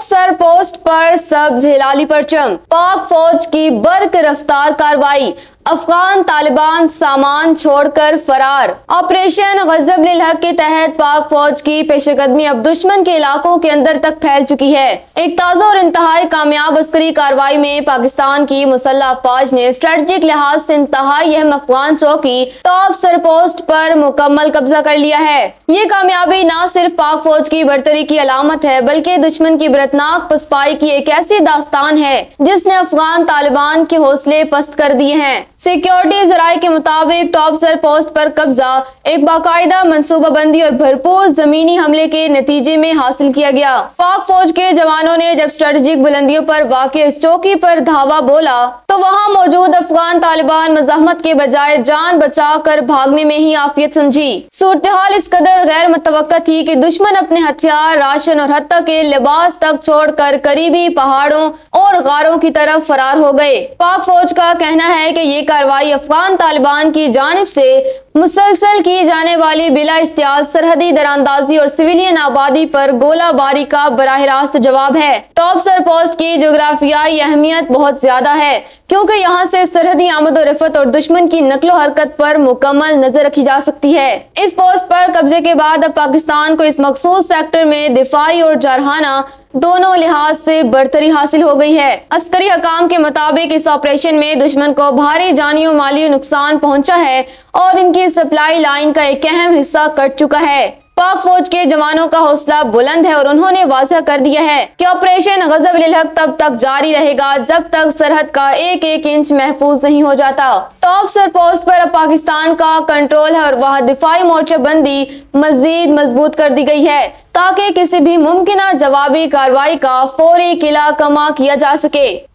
Sir post पर सब्ज हिलाली परचम। पाक फौज की बर्क रफ्तार कार्रवाई, अफगान तालिबान सामान छोड़कर फरार। ऑपरेशन गजब-उल हक के तहत पाक फौज की पेशकदमी अब दुश्मन के इलाकों के अंदर तक फैल चुकी है। एक ताज़ा और इंतहाई कामयाब अस्करी कार्रवाई में पाकिस्तान की मुसल्लह अफवाज ने स्ट्रेटेजिक लिहाज से इंतहाई अहम अफगान चौकी टॉप सर पोस्ट पर मुकम्मल कब्जा कर लिया है। ये कामयाबी न सिर्फ पाक फौज की बरतरी की अलामत है, बल्कि दुश्मन की बरतनाक पसपाई की एक ऐसी दास्तान है जिसने अफगान तालिबान के हौसले पस्त कर दिए हैं। सिक्योरिटी जराये के मुताबिक टॉप सर पोस्ट पर कब्जा एक बाकायदा मंसूबाबंदी और भरपूर जमीनी हमले के नतीजे में हासिल किया गया। पाक फौज के जवानों ने जब स्ट्रेटेजिक बुलंदियों पर वाक़ इस चौकी पर धावा बोला तो वहां मौजूद अफगान तालिबान मज़ाहमत के बजाय जान बचा कर भागने में ही आफियत समझी। सूरत हाल इस कदर गैर मुतवक्का थी कि दुश्मन अपने हथियार, राशन और हत्ता के लिबास तक छोड़कर करीबी पहाड़ों और गारों की तरफ फरार हो गए। पाक फौज का कहना है कि ये कार्रवाई अफगान तालिबान की जानिब से मुसलसल की जाने वाली बिला इश्तियाज सरहदी दरांदाजी और सिविलियन आबादी पर गोलाबारी का बराह रास्त जवाब है। टॉप सर पोस्ट की जोग्राफियाई अहमियत बहुत ज्यादा है, क्योंकि यहाँ से सरहदी आमद और रफत और दुश्मन की नकलो हरकत पर मुकम्मल नजर रखी जा सकती है। इस पोस्ट पर कब्जे के बाद अब पाकिस्तान को इस मखसूस सेक्टर में दिफाई और जरहाना दोनों लिहाज से बरतरी हासिल हो गई है। अस्करी हकाम के मुताबिक इस ऑपरेशन में दुश्मन को भारी जानी और माली नुकसान पहुंचा है और इनकी सप्लाई लाइन का एक अहम हिस्सा कट चुका है। पाक फौज के जवानों का हौसला बुलंद है और उन्होंने वाज़ह कर दिया है कि ऑपरेशन गजब-उल हक तब तक जारी रहेगा जब तक सरहद का एक एक इंच महफूज नहीं हो जाता। टॉप सर पोस्ट पर अब पाकिस्तान का कंट्रोल है और वह दिफाई मोर्चाबंदी मजीद मजबूत कर दी गई है ताकि किसी भी मुमकिन जवाबी कार्रवाई का फौरी किला कमा किया जा सके।